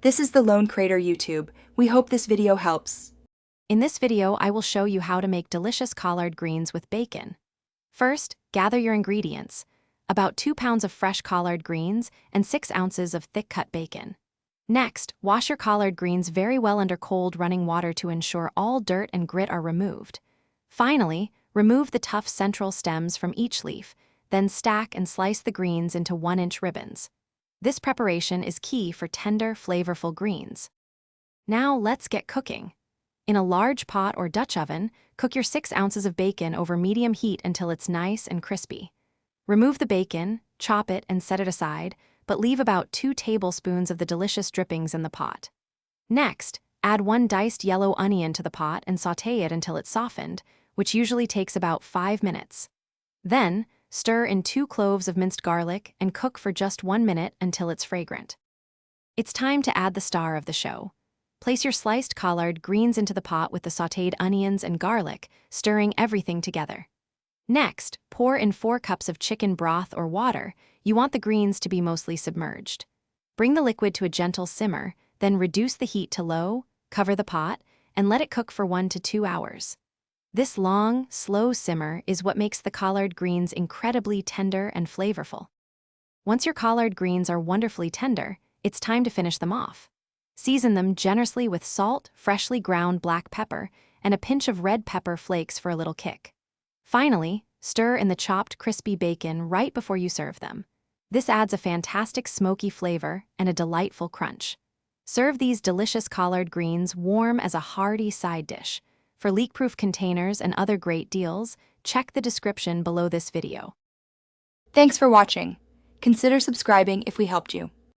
This is the Lone Crater YouTube. We hope this video helps. In this video, I will show you how to make delicious collard greens with bacon. First, gather your ingredients: about 2 pounds of fresh collard greens and 6 ounces of thick-cut bacon. Next, wash your collard greens very well under cold running water to ensure all dirt and grit are removed. Finally, remove the tough central stems from each leaf, then stack and slice the greens into 1-inch ribbons. This preparation is key for tender, flavorful greens. Now let's get cooking. In a large pot or Dutch oven, cook your 6 ounces of bacon over medium heat until it's nice and crispy. Remove the bacon, chop it, and set it aside, but leave about 2 tablespoons of the delicious drippings in the pot. Next, add 1 diced yellow onion to the pot and sauté it until it's softened, which usually takes about 5 minutes. Then, stir in 2 cloves of minced garlic and cook for just 1 minute until it's fragrant. It's time to add the star of the show. Place your sliced collard greens into the pot with the sautéed onions and garlic, stirring everything together. Next, pour in 4 cups of chicken broth or water. You want the greens to be mostly submerged. Bring the liquid to a gentle simmer, then reduce the heat to low, cover the pot, and let it cook for 1 to 2 hours. This long, slow simmer is what makes the collard greens incredibly tender and flavorful. Once your collard greens are wonderfully tender, it's time to finish them off. Season them generously with salt, freshly ground black pepper, and a pinch of red pepper flakes for a little kick. Finally, stir in the chopped crispy bacon right before you serve them. This adds a fantastic smoky flavor and a delightful crunch. Serve these delicious collard greens warm as a hearty side dish. For leak-proof containers and other great deals, check the description below this video. Thanks for watching. Consider subscribing if we helped you.